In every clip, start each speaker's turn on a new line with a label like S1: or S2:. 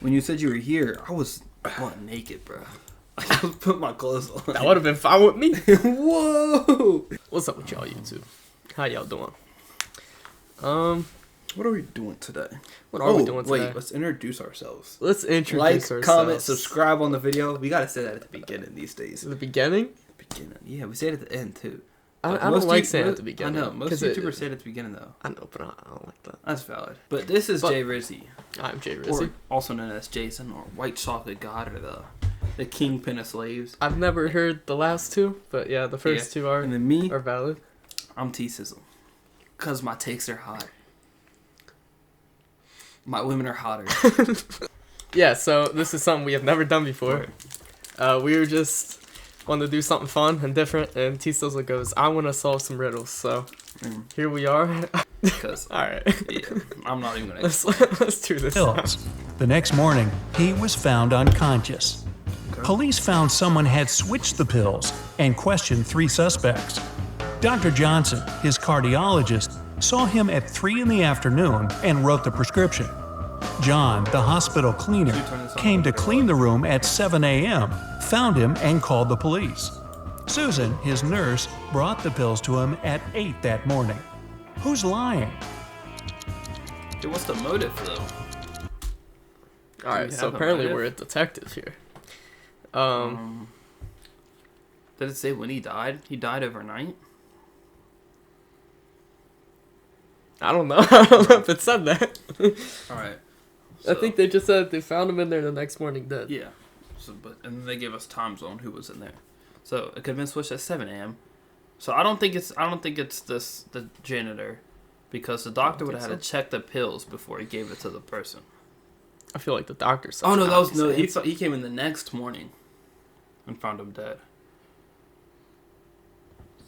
S1: When you said you were here, I was naked, bro. I was putting my clothes on.
S2: That would have been fine with me.
S1: Whoa!
S2: What's up with y'all, YouTube? How y'all doing?
S1: What are we doing today?
S2: What are we doing today?
S1: Wait, let's introduce ourselves.
S2: Let's introduce ourselves.
S1: Comment, subscribe on the video. We gotta say that at the beginning these days.
S2: At the beginning?
S1: Beginning. Yeah, we say it at the end too.
S2: I don't like saying it at the beginning.
S1: I know. Most YouTubers say it at the beginning though.
S2: I know, but I don't like that.
S1: That's valid. But this is Jay Rizzy.
S2: I'm Jay Rizzy.
S1: Or also known as Jason, or White Chocolate God, or the Kingpin of Slaves.
S2: I've never heard the last two, but yeah, the first two are,
S1: and then me,
S2: are valid.
S1: I'm T-Sizzle. Because my takes are hot. My women are hotter.
S2: Yeah, so this is something we have never done before. We were just wanted to do something fun and different, and T-Sizzle goes, I want to solve some riddles, so here we are.
S1: Because,
S2: alright.
S1: Yeah, I'm not even going to
S2: let's do this.
S3: The next morning, he was found unconscious. Okay. Police found someone had switched the pills and questioned 3 suspects. Dr. Johnson, his cardiologist, saw him at 3 in the afternoon and wrote the prescription. John, the hospital cleaner, came to clean the room at 7 a.m., found him, and called the police. Susan, his nurse, brought the pills to him at 8 that morning. Who's lying?
S1: Dude, what's the motive, though?
S2: Alright, so apparently we're a detective here.
S1: Did it say when he died? He died overnight?
S2: I don't know. I don't know if it said that.
S1: Alright.
S2: So, I think they just said they found him in there the next morning dead.
S1: Yeah. So, and then they gave us time zone who was in there. So it could have been switched at 7 a.m. So I don't think it's the janitor, because the doctor would have had to check the pills before he gave it to the person.
S2: I feel like the doctor said.
S1: Oh no, he came in the next morning and found him dead.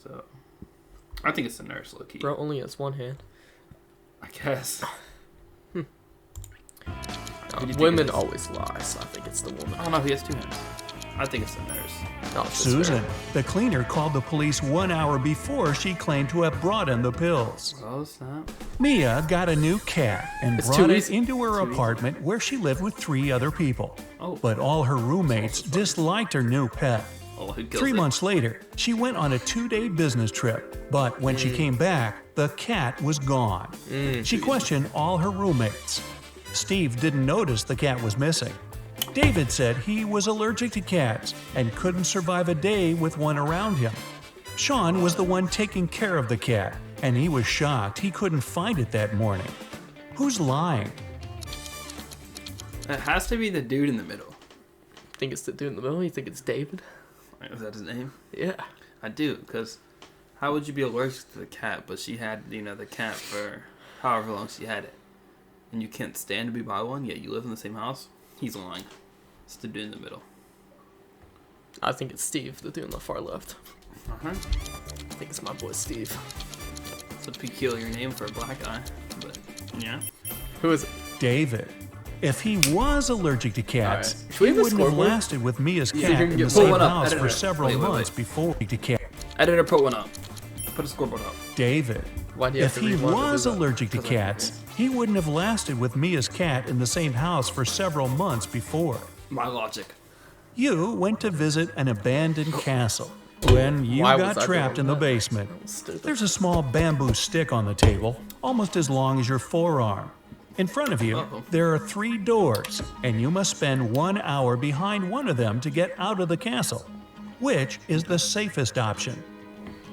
S1: So I think it's the nurse, low-key.
S2: Bro only has one hand.
S1: I guess.
S2: Women always lie, so I think it's the woman.
S1: Oh no, he has 2 hands. I think it's the nurse.
S2: No,
S3: Susan, the cleaner, called the police 1 hour before she claimed to have brought in the pills.
S1: Oh, snap.
S3: Mia got a new cat and brought it into her apartment where she lived with 3 other people.
S1: Oh.
S3: But all her roommates disliked her new pet.
S1: Oh,
S3: 3 months later, she went on a 2-day business trip, but when she came back, the cat was gone. She questioned all her roommates. Steve didn't notice the cat was missing. David said he was allergic to cats and couldn't survive a day with one around him. Sean was the one taking care of the cat, and he was shocked he couldn't find it that morning. Who's lying?
S1: It has to be the dude in the middle.
S2: Think it's the dude in the middle? You think it's David?
S1: Is that his name?
S2: Yeah.
S1: I do, because how would you be allergic to the cat, but she had, the cat for however long she had it, and you can't stand to be by one, yet you live in the same house? He's lying. It's the dude in the middle.
S2: I think it's Steve, the dude on the far left.
S1: Uh-huh.
S2: I think it's my boy Steve.
S1: It's a peculiar name for a black guy, but yeah.
S2: Who is it?
S3: David. If he was allergic to cats,
S2: he
S3: wouldn't have lasted with Mia's cat in the same house for several months before he cat.
S1: Editor, put one up. Put a scoreboard up.
S3: David. If he was allergic to cats, he wouldn't have lasted with Mia's cat in the same house for several months before.
S1: My logic.
S3: You went to visit an abandoned castle when you got trapped in the basement. There's a small bamboo stick on the table, almost as long as your forearm. In front of you, there are 3 doors, and you must spend 1 hour behind one of them to get out of the castle. Which is the safest option?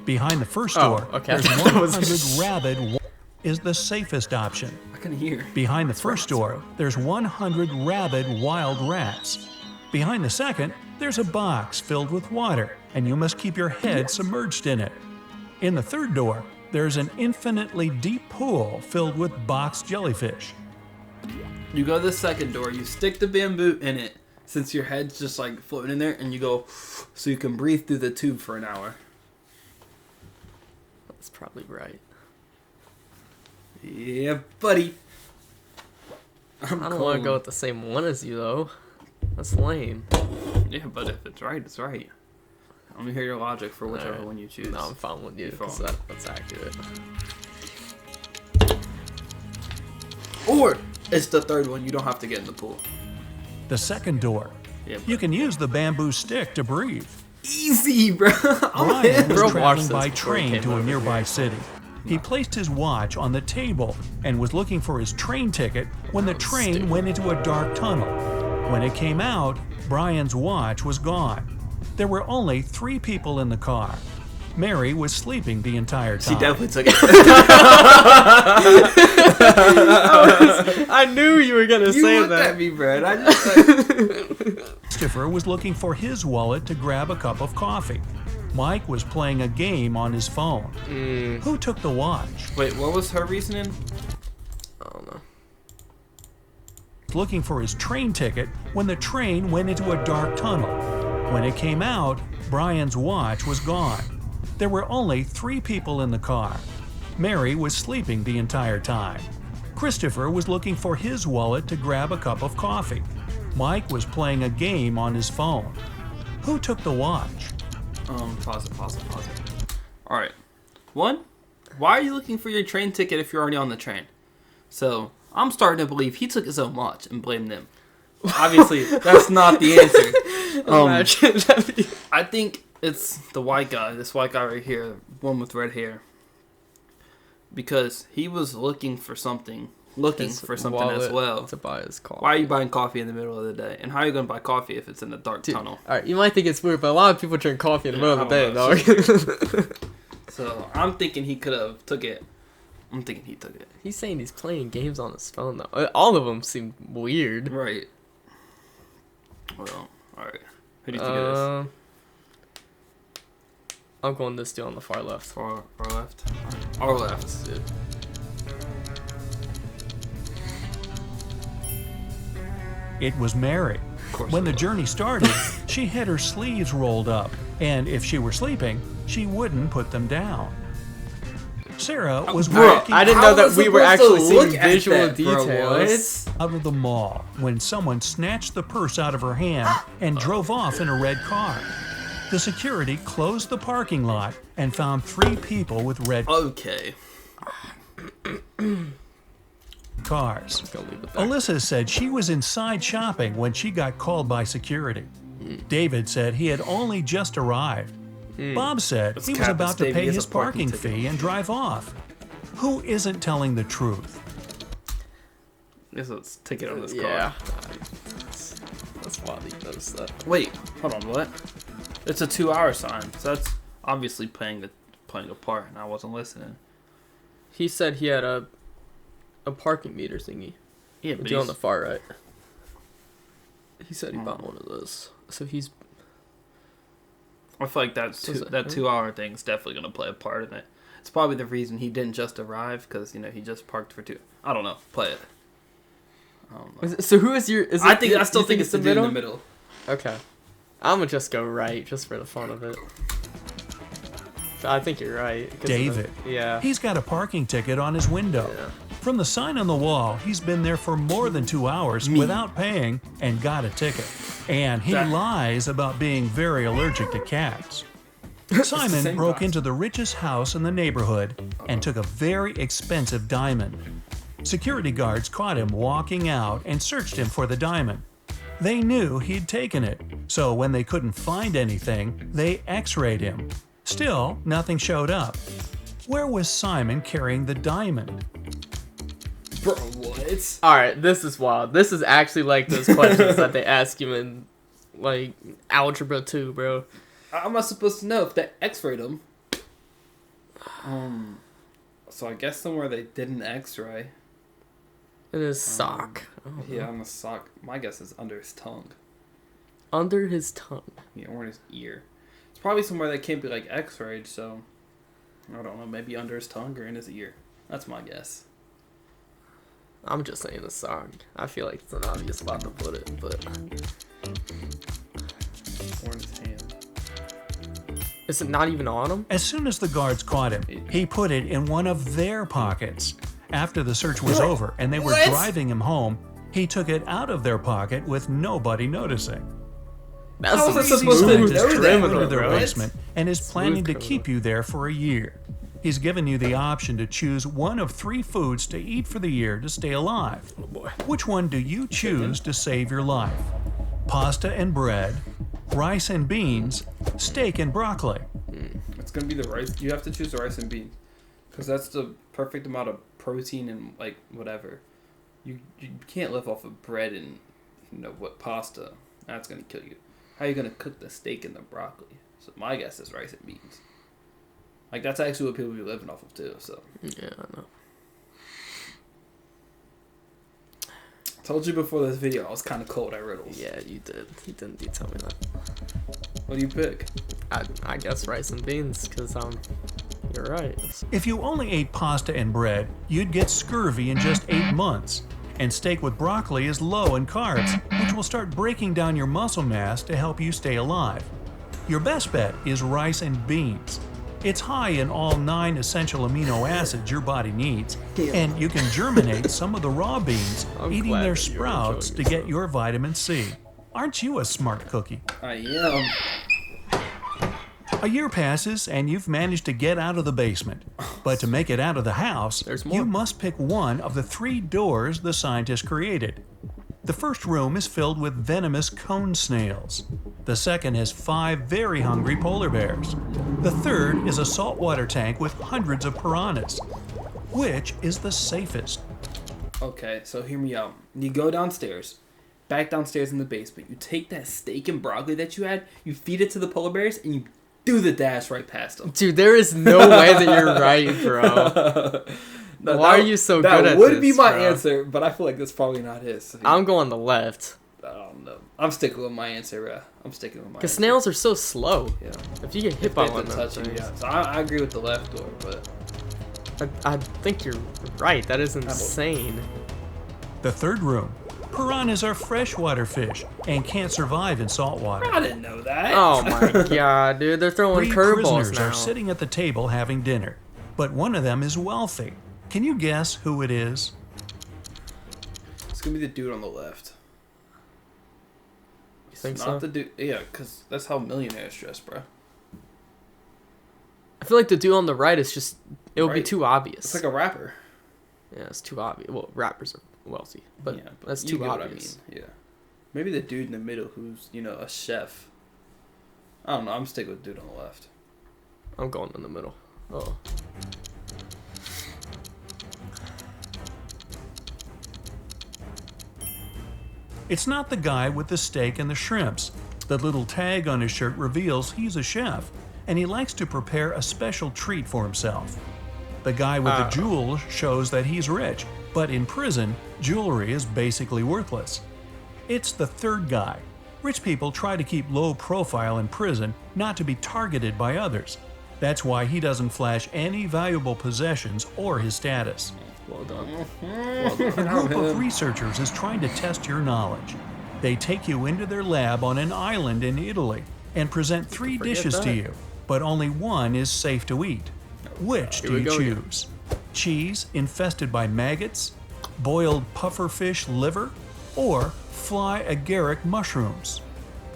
S3: Behind the first door, there's 100 rabid is the safest option.
S1: I can hear.
S3: Behind the first door, there's 100 rabid wild rats. Behind the second, there's a box filled with water, and you must keep your head submerged in it. In the third door, there's an infinitely deep pool filled with box jellyfish.
S1: You go to the second door, you stick the bamboo in it, since your head's just like floating in there, and you go so you can breathe through the tube for an hour.
S2: That's probably right.
S1: Yeah, buddy.
S2: I don't want to go with the same one as you, though. That's lame.
S1: Yeah, but if it's right, it's right. Let me hear your logic for whichever one you choose.
S2: No, I'm fine with you, because that's accurate.
S1: Or it's the third one, you don't have to get in the pool.
S3: The second door.
S1: Yeah,
S3: You can use the bamboo stick to breathe.
S1: easy, bro.
S3: Brian was
S2: Bro,
S3: traveling
S2: watch
S3: by
S2: this before he
S3: train
S2: came
S3: to a
S2: over
S3: nearby
S2: here.
S3: city. He placed his watch on the table and was looking for his train ticket when the train went into a dark tunnel. When it came out, Brian's watch was gone. There were only 3 people in the car. Mary was sleeping the entire time.
S1: She definitely took it.
S2: I knew you were gonna
S1: You
S2: say
S1: looked
S2: that.
S1: at me, Brad. I just like,
S3: Christopher was looking for his wallet to grab a cup of coffee. Mike was playing a game on his phone. Who took the watch?
S1: wait, what was her reasoning?
S2: I don't know.
S3: Looking for his train ticket when the train went into a dark tunnel. When it came out, Brian's watch was gone. There were only 3 people in the car. Mary was sleeping the entire time. Christopher was looking for his wallet to grab a cup of coffee. Mike was playing a game on his phone. Who took the watch?
S1: Pause it. All right. 1, why are you looking for your train ticket if you're already on the train? So I'm starting to believe he took his own watch and blamed them. Obviously, that's not the answer.
S2: Imagine that.
S1: I think it's the white guy, this white guy right here, one with red hair. Because he was looking for something as well.
S2: To buy his coffee.
S1: Why are you buying coffee in the middle of the day? And how are you going to buy coffee if it's in a dark tunnel?
S2: Alright, you might think it's weird, but a lot of people drink coffee in the middle of the day,
S1: I
S2: dog.
S1: So I'm thinking he could have took it. I'm thinking he took it.
S2: He's saying he's playing games on his phone, though. All of them seem weird.
S1: Right. Well, alright. Who do you think it is?
S2: I'm going this dude on the far left.
S1: Far left? Our left.
S2: Dude.
S3: It was Mary. When the journey started, she had her sleeves rolled up, and if she were sleeping, she wouldn't put them down. Sarah was walking
S2: I didn't know that we were actually seeing visual details.
S3: out of the mall when someone snatched the purse out of her hand and drove off in a red car. The security closed the parking lot and found 3 people with red
S1: Okay.
S3: cars.
S2: Gonna leave it there.
S3: Alyssa said she was inside shopping when she got called by security. David said he had only just arrived. Bob said he was
S1: cap
S3: about
S1: this,
S3: to
S1: Davey
S3: pay
S1: gets
S3: his
S1: a parking
S3: parking
S1: ticket.
S3: fee and drive off. Who isn't telling the truth?
S1: Guess let's take it on this car.
S2: Yeah. That's wild he knows that.
S1: Wait, hold on, what? It's a 2-hour sign, so that's obviously playing a part, and I wasn't listening.
S2: He said he had a parking meter thingy.
S1: Yeah,
S2: The
S1: but
S2: dude on
S1: he's-
S2: the far right. He said he bought one of those. So he's...
S1: I feel like that 2-hour thing's definitely gonna play a part in it. It's probably the reason he didn't just arrive, because he just parked for 2. I don't know. Play it. I don't know.
S2: So who is your... Is it,
S1: I still think it's the dude in the middle.
S2: Okay. I'm gonna just go right, just for the fun of it. I think you're right. 'cause of
S3: David.
S2: Yeah.
S3: He's got a parking ticket on his window.
S2: Yeah.
S3: From the sign on the wall, he's been there for more than 2 hours without paying and got a ticket. And he lies about being very allergic to cats. Simon
S1: same
S3: broke
S1: box.
S3: into the richest house in the neighborhood and took a very expensive diamond. Security guards caught him walking out and searched him for the diamond. They knew he'd taken it, so when they couldn't find anything, they x-rayed him. Still, nothing showed up. Where was Simon carrying the diamond?
S1: Bro, what?
S2: Alright, this is wild. This is actually like those questions that they ask you in, like, Algebra 2, bro.
S1: How am I supposed to know if they x-rayed him? So I guess somewhere they didn't x-ray.
S2: In his sock.
S1: Yeah, on the sock. My guess is under his tongue.
S2: Under his tongue.
S1: Yeah, or in his ear. It's probably somewhere that can't be like x-rayed, so I don't know, maybe under his tongue or in his ear. That's my guess.
S2: I'm just saying the sock. I feel like it's an obvious spot to put it, but...
S1: Or in his hand.
S2: Is it not even on him?
S3: As soon as the guards caught him, he put it in one of their pockets. After the search was over and they were driving him home, he took it out of their pocket with nobody noticing.
S2: That's
S1: How
S2: some
S1: was I supposed to
S2: smooth
S1: know that?
S2: criminal,
S3: To their
S2: bro.
S3: basement and is planning to
S2: criminal.
S3: keep you there for a year. He's given you the option to choose one of 3 foods to eat for the year to stay alive.
S2: Oh boy.
S3: Which one do you choose to save your life? pasta and bread, rice and beans, steak and broccoli.
S1: It's gonna be the rice. You have to choose the rice and beans, because that's the perfect amount of protein and like whatever. You can't live off of bread and pasta. That's gonna kill you. How are you gonna cook the steak and the broccoli? So my guess is rice and beans. Like that's actually what people be living off of too. So
S2: Yeah, I know.
S1: Told you before this video I was kind of cold at riddles.
S2: Yeah, you did. You tell me that.
S1: What do you pick?
S2: I guess rice and beans, because you're right.
S3: If you only ate pasta and bread, you'd get scurvy in just 8 months. And steak with broccoli is low in carbs, which will start breaking down your muscle mass to help you stay alive. Your best bet is rice and beans. It's high in all 9 essential amino acids your body needs, and you can germinate some of the raw beans, eating their sprouts to get your vitamin C. Aren't you a smart cookie?
S1: I am.
S3: A year passes and you've managed to get out of the basement. But to make it out of the house, you must pick one of the 3 doors the scientists created. The first room is filled with venomous cone snails. The second has 5 very hungry polar bears. The third is a saltwater tank with hundreds of piranhas. Which is the safest?
S1: Okay, so hear me out. You go downstairs, back downstairs in the basement. You take that steak and broccoli that you had, you feed it to the polar bears, and you do the dash right past them.
S2: Dude, there is no way that you're right, bro.
S1: No,
S2: Why are you so good at this?
S1: That would be my answer, but I feel like that's probably not his. So
S2: I'm going the left.
S1: I don't know. I'm sticking with my answer, bro. I'm sticking with my answer.
S2: Because snails are so slow.
S1: Yeah.
S2: If you get hit by one,
S1: yeah. So I agree with the left door, but
S2: I think you're right. That is insane.
S3: The third room. Piranhas are freshwater fish and can't survive in salt water.
S1: I didn't know that.
S2: Oh my god, dude. They're throwing
S3: 3
S2: curveballs
S3: prisoners
S2: now.
S3: are sitting at the table having dinner, but one of them is wealthy. Can you guess who it is?
S1: It's gonna be the dude on the left.
S2: You think
S1: Not
S2: so?
S1: the dude. Yeah, because that's how millionaires dress, bro.
S2: I feel like the dude on the right is just... It would be too obvious.
S1: It's like a rapper.
S2: Yeah, it's too obvious. Well, rappers are wealthy, but,
S1: Yeah, but
S2: that's
S1: you
S2: too
S1: get what
S2: obvious.
S1: I mean. Yeah. Maybe the dude in the middle who's, a chef. I don't know. I'm sticking with the dude on the left.
S2: I'm going in the middle. Oh.
S3: It's not the guy with the steak and the shrimps. The little tag on his shirt reveals he's a chef, and he likes to prepare a special treat for himself. The guy with the jewels shows that he's rich, but in prison, jewelry is basically worthless. It's the third guy. Rich people try to keep low profile in prison, not to be targeted by others. That's why he doesn't flash any valuable possessions or his status.
S2: Well done.
S3: A group of researchers is trying to test your knowledge. They take you into their lab on an island in Italy and present 3 dishes to you, but only one is safe to eat. Which do you choose? Cheese infested by maggots, boiled pufferfish liver, or fly agaric mushrooms?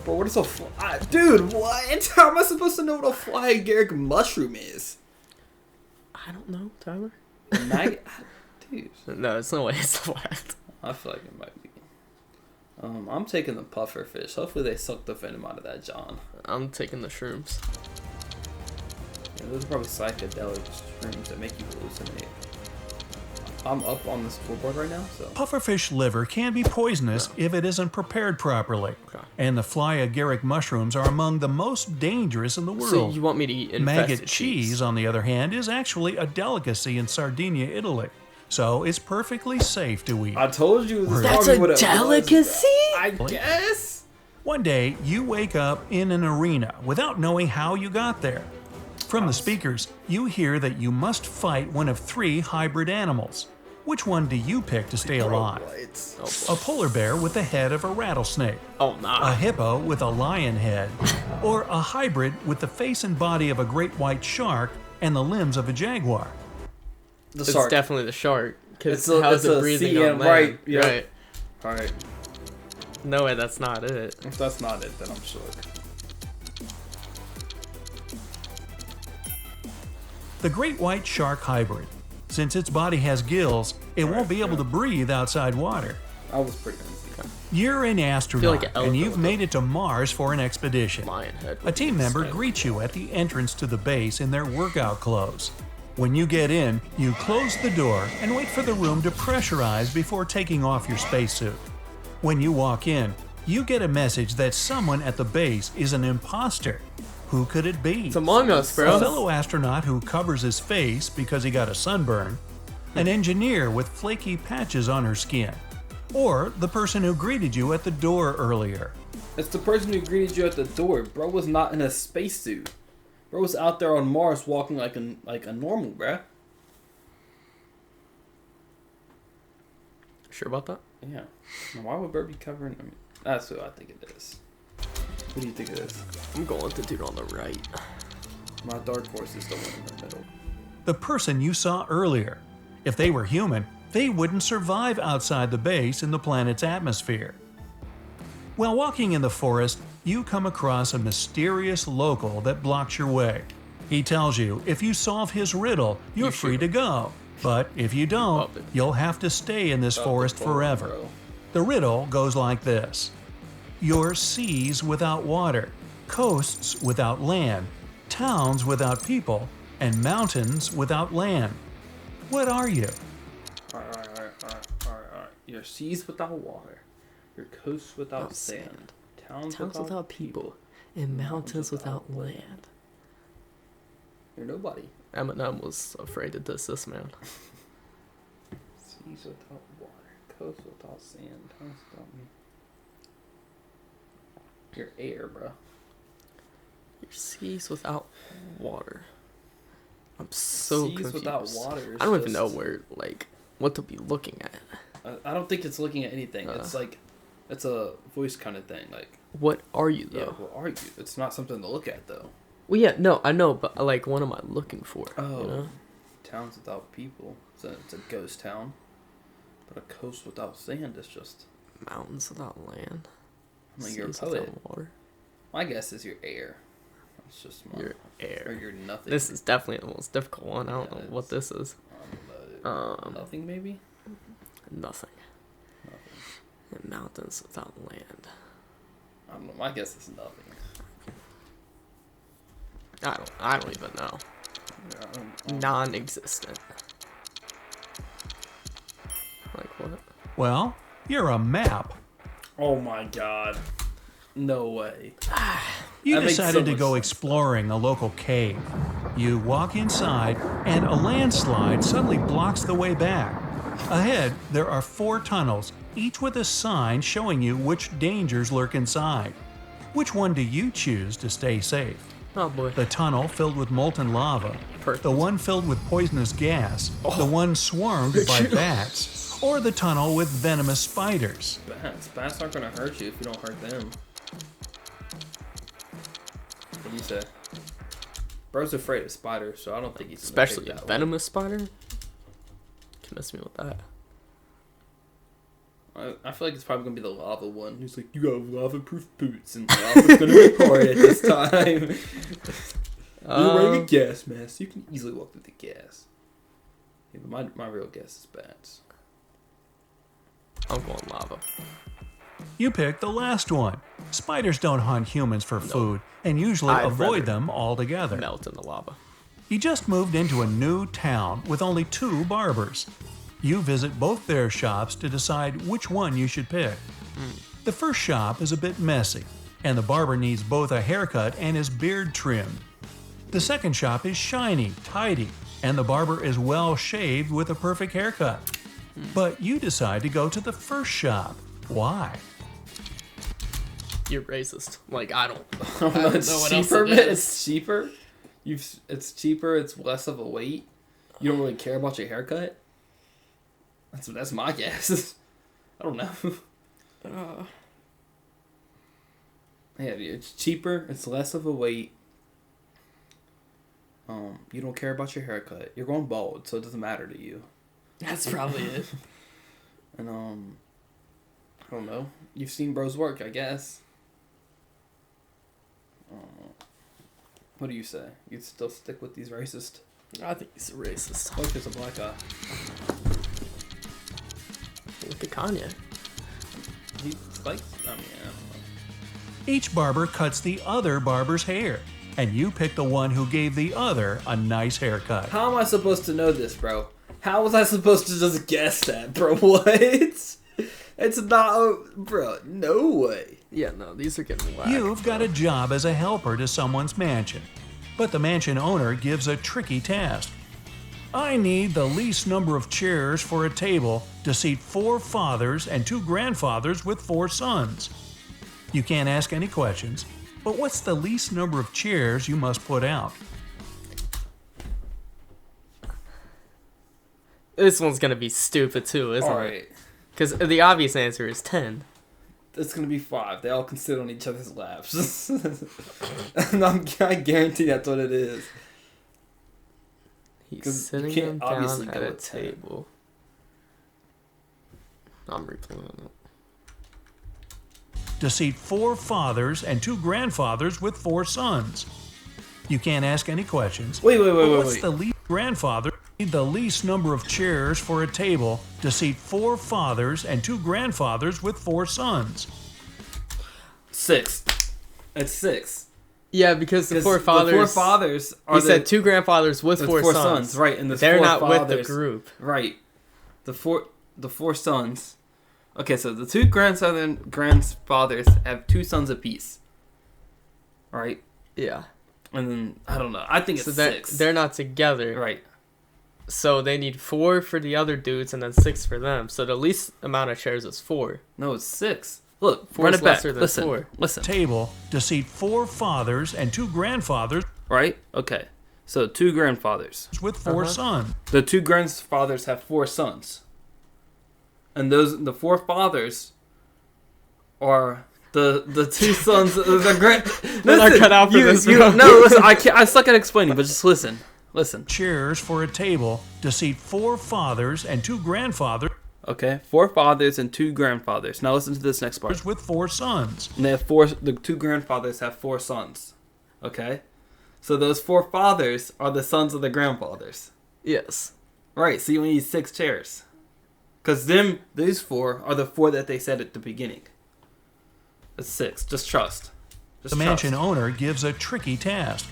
S1: Bro, what is a fly? Dude, what? How am I supposed to know what a fly agaric mushroom is?
S2: I don't know, Tyler.
S1: Maggot? Dude.
S2: No, it's no way it's left.
S1: I feel like it might be. I'm taking the puffer fish. Hopefully they suck the venom out of that John.
S2: I'm taking the shrooms.
S1: Yeah, those are probably psychedelic shrooms that make you hallucinate. I'm up on the scoreboard right now, so.
S3: Pufferfish liver can be poisonous if it isn't prepared properly. And the fly agaric mushrooms are among the most dangerous in the world.
S2: So you want me to eat infested
S3: Maggot cheese, on the other hand, is actually a delicacy in Sardinia, Italy. So it's perfectly safe to eat.
S1: I told you this
S2: That's
S1: probably
S2: a delicacy?
S1: I guess.
S3: One day, you wake up in an arena without knowing how you got there. From the speakers, you hear that you must fight one of 3 hybrid animals. Which one do you pick to stay alive? A polar bear with the head of a rattlesnake,
S2: Oh, nah.
S3: a hippo with a lion head, or a hybrid with the face and body of a great white shark and the limbs of a jaguar?
S2: It's
S1: shark.
S2: definitely the shark. Because
S1: It's
S2: how's
S1: a
S2: it breathing
S1: CM,
S2: on land?
S1: right, yeah.
S2: Right.
S1: Alright.
S2: No way, that's not it.
S1: If that's not it, then I'm shook.
S3: The great white shark hybrid. Since its body has gills, it won't be able to breathe outside water.
S1: I was pretty easy.
S3: You're an astronaut,
S2: like an
S3: and you've
S2: elephant.
S3: made it to Mars for an expedition.
S2: Lion head.
S3: A team member greets you at the entrance to the base in their workout clothes. When you get in, you close the door and wait for the room to pressurize before taking off your spacesuit. When you walk in, you get a message that someone at the base is an imposter. Who could it be?
S2: It's Among Us, bro.
S3: A fellow astronaut who covers his face because he got a sunburn, an engineer with flaky patches on her skin, or the person who greeted you at the door earlier.
S1: It's the person who greeted you at the door. Bro was not in a spacesuit. Bro was out there on Mars walking like a normal, bruh.
S2: Sure about that?
S1: Yeah. Now, why would Bro be covering? I mean, that's who I think it is. Who do you think it is?
S2: I'm going with the dude on the right.
S1: My dark horse is the one in the middle.
S3: The person you saw earlier. If they were human, they wouldn't survive outside the base in the planet's atmosphere. While walking in the forest, you come across a mysterious local that blocks your way. He tells you if you solve his riddle, you're free to go. But if you don't, you'll have to stay in this forest forever.
S1: Bro.
S3: The riddle goes like this. You're seas without water, coasts without land, towns without people, and mountains without land. What are you?
S1: Alright. Your seas without water. Your coasts without sand. Towns without people.
S2: And mountains without land.
S1: You're nobody.
S2: Eminem was afraid to diss this man.
S1: Seas without water. Coasts without sand. Towns without me. You're air, bro.
S2: Your seas without water. I'm so
S1: Seas
S2: confused.
S1: without water. Is
S2: I don't even
S1: just-
S2: know where, like, what to be looking at.
S1: I don't think it's looking at anything. It's like, it's a voice kind of thing. Like,
S2: What are you, though?
S1: yeah, what are you? It's not something to look at, though.
S2: Well, yeah, no, I know, but, like, what am I looking for?
S1: Oh,
S2: You know?
S1: towns without people. It's a ghost town. But a coast without sand is just.
S2: Mountains without land.
S1: I mean, you're a
S2: Seas
S1: poet.
S2: without water.
S1: My guess is you're air. That's just my.
S2: Your
S1: Or
S2: air.
S1: you're nothing.
S2: This is definitely the most difficult one. I don't
S1: Yeah,
S2: know what this is.
S1: I don't know. Nothing, maybe?
S2: Nothing.
S1: Nothing.
S2: And mountains without land.
S1: I don't know. My guess is nothing.
S2: I don't even know.
S1: Yeah, I don't-
S2: Non-existent. Like what?
S3: Well, you're a map.
S1: Oh my god. No way.
S3: You
S1: That makes
S3: decided
S1: so
S3: to
S1: much
S3: go
S1: sense.
S3: exploring a local cave. You walk inside, and a landslide suddenly blocks the way back. Ahead, there are 4 tunnels, each with a sign showing you which dangers lurk inside. Which one do you choose to stay safe?
S2: Oh boy.
S3: The tunnel filled with molten lava,
S2: Perfect.
S3: the one filled with poisonous gas, the one swarmed by bats, or the tunnel with venomous spiders.
S1: Bats. Bats aren't gonna hurt you if you don't hurt them. What do you say? Bro's afraid of spiders, so I don't think he's gonna
S2: Especially
S1: take
S2: a
S1: that
S2: venomous spider. Can miss me with that.
S1: one. I feel like it's probably gonna be the lava one. He's like, you got lava-proof boots, and lava's gonna be hard at this time. You're wearing a gas mask. You can easily walk through the gas. Yeah, but my real guess is bats.
S2: I'm going lava.
S3: You picked the last one. Spiders don't hunt humans for food and usually
S2: I'd
S3: avoid
S2: rather
S3: them altogether.
S2: Melt in the lava.
S3: You just moved into a new town with only 2 barbers. You visit both their shops to decide which one you should pick. The first shop is a bit messy, and the barber needs both a haircut and his beard trimmed. The second shop is shiny, tidy, and the barber is well shaved with a perfect haircut. But you decide to go to the first shop. Why?
S2: You're racist. Like, I don't
S1: know
S2: know
S1: it's
S2: what else
S1: cheaper,
S2: it
S1: man.
S2: is.
S1: It's cheaper. It's cheaper. It's less of a wait. You don't really care about your haircut. That's my guess. I don't know. Yeah, dude, it's cheaper. It's less of a wait. You don't care about your haircut. You're going bald, so it doesn't matter to you.
S2: That's probably it.
S1: And I don't know. You've seen Bro's work, I guess. What do you say? You'd still stick with these racist?
S2: I think he's a racist.
S1: Look, there's a black guy.
S2: Look at Kanye.
S1: he spikes. I mean, I don't know.
S3: Each barber cuts the other barber's hair, and you pick the one who gave the other a nice haircut.
S1: How am I supposed to know this, bro? How was I supposed to just guess that, bro? What? It's not, bro. No way.
S2: Yeah, no, these are getting whacked.
S3: You've got a job as a helper to someone's mansion, but the mansion owner gives a tricky task. I need the least number of chairs for a table to seat 4 fathers and 2 grandfathers with 4 sons. You can't ask any questions, but what's the least number of chairs you must put out?
S2: This one's gonna be stupid too, isn't it? Because the obvious answer is 10.
S1: It's gonna be 5. They all can sit on each other's laps. I guarantee that's what it is.
S2: He's sitting
S1: can't
S2: them
S1: obviously
S2: down at
S1: go
S2: a
S1: with 10.
S2: table. I'm replaying it.
S3: To seat 4 fathers and 2 grandfathers with 4 sons. You can't ask any questions.
S1: Wait.
S3: What's the least grandfather? Need the least number of chairs for a table to seat 4 fathers and 2 grandfathers with 4 sons.
S1: 6. It's 6.
S2: Yeah, because the 4 fathers.
S1: The 4 fathers are.
S2: He said 2 grandfathers with 4 sons.
S1: Right? And
S2: they're
S1: 4
S2: not
S1: fathers,
S2: with the group.
S1: Right. The four sons. Okay, so the 2 grandfathers have 2 sons apiece. Right.
S2: Yeah.
S1: And then I don't know. I think it's 6.
S2: They're not together.
S1: Right.
S2: So they need 4 for the other dudes and then 6 for them. So the least amount of chairs is 4.
S1: No, it's 6. Look,
S2: 4
S1: run
S2: is
S1: it back.
S2: lesser than 4.
S1: Listen.
S3: Table to seat 4 fathers and 2 grandfathers.
S1: Right? Okay. So 2 grandfathers
S3: With 4 sons.
S1: The 2 grandfathers have 4 sons. And the 4 fathers are the 2 sons of the grand.
S2: They're not cut out for this.
S1: No, listen. I suck at explaining, but just listen. Listen.
S3: Chairs for a table to seat 4 fathers and 2 grandfathers.
S1: Okay, 4 fathers and 2 grandfathers. Now listen to this next part.
S3: With 4 sons.
S1: And they have 4. The 2 grandfathers have 4 sons. Okay, so those 4 fathers are the sons of the grandfathers.
S2: Yes.
S1: Right. So you need 6 chairs. Because these 4 are the 4 that they said at the beginning. It's 6. Just trust.
S3: The mansion owner gives a tricky task.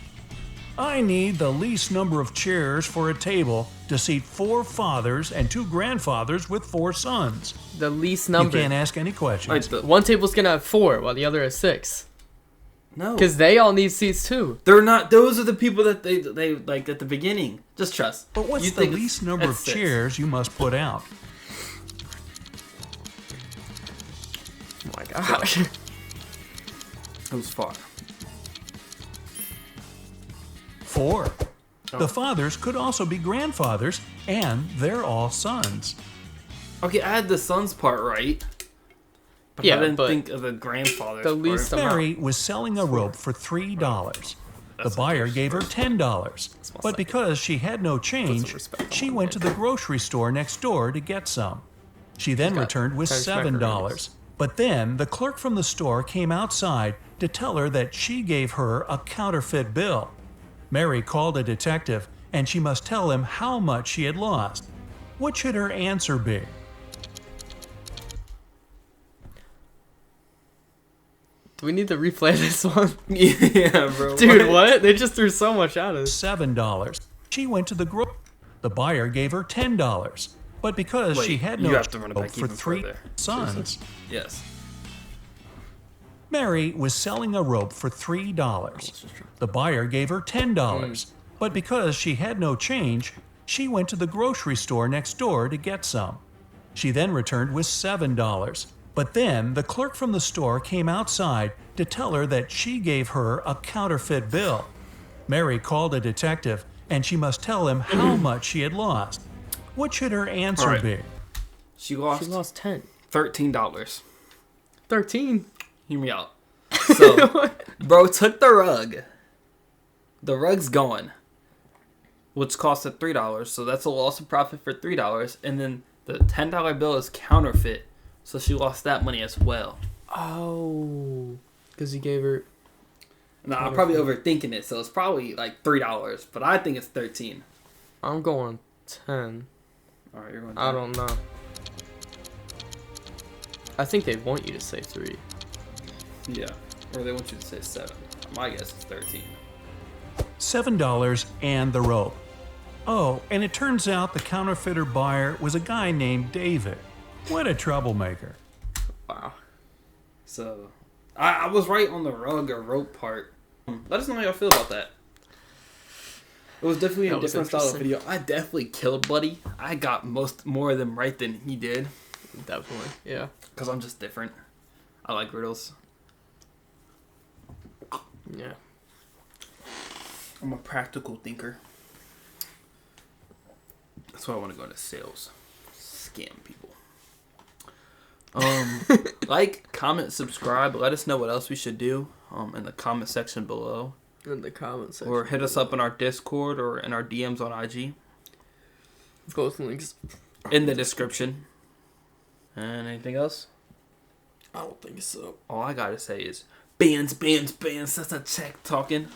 S3: I need the least number of chairs for a table to seat 4 fathers and 2 grandfathers with 4 sons.
S2: The least number.
S3: You can't ask any questions.
S1: Right,
S2: one table's gonna have 4, while the other has 6.
S1: No.
S2: Because they all need seats too.
S1: They're not. Those are the people that they like at the beginning. Just trust.
S3: But what's the least number of chairs you must put out?
S2: Oh my gosh.
S1: It was far.
S3: 4. The fathers could also be grandfathers, and they're all sons.
S1: Okay, I had the sons part right. But
S2: Yeah,
S1: I didn't
S2: but
S1: think of the grandfathers
S2: the least
S1: part.
S3: Mary was selling a rope for $3. The buyer gave her $10, but because she had no change, she went to the grocery store next door to get some. She then returned with $7, but then the clerk from the store came outside to tell her that she gave her a counterfeit bill. Mary called a detective, and she must tell him how much she had lost. What should her answer be?
S2: Do we need to replay this one?
S1: Yeah, bro.
S2: Dude, what? They just threw so much at us.
S3: $7. She went to the grocery. The buyer gave her $10, but because she had no
S1: you have to run it back
S3: for
S1: even
S3: 3
S1: further.
S3: sons.
S1: Yes.
S3: Mary was selling a rope for $3. The buyer gave her $10, but because she had no change, she went to the grocery store next door to get some. She then returned with $7, but then the clerk from the store came outside to tell her that she gave her a counterfeit bill. Mary called a detective, and she must tell him how much she had lost. What should her answer be?
S1: She lost
S2: 10.
S1: $13.
S2: 13?
S1: Hear me out. So, bro took the rug. The rug's gone. Which costed $3. So that's a loss of profit for $3. And then the $10 bill is counterfeit. So she lost that money as well.
S2: Oh. Because he gave her...
S1: No, I'm probably overthinking it. So it's probably like $3. But I think it's 13.
S2: I'm going 10.
S1: Alright, you're going 10.
S2: I don't know. I think they want you to say 3.
S1: Yeah. Or they want you to say 7. My guess is 13.
S3: $7 and the rope. Oh, and it turns out the counterfeiter buyer was a guy named David. What a troublemaker.
S2: Wow.
S1: So, I was right on the rug or rope part. Let us know how y'all feel about that. It was definitely a different style of video. I definitely killed Buddy. I got more of them right than he did.
S2: Definitely, yeah.
S1: Because I'm just different. I like riddles.
S2: Yeah.
S1: I'm a practical thinker. That's why I want to go into sales. Scam people. Like, comment, subscribe. Let us know what else we should do in the comment section below.
S2: In the comment section.
S1: Or hit us up in our Discord or in our DMs on IG.
S2: Both links
S1: in the description. And anything else?
S2: I don't think so.
S1: All I gotta say is bands. That's a check talking.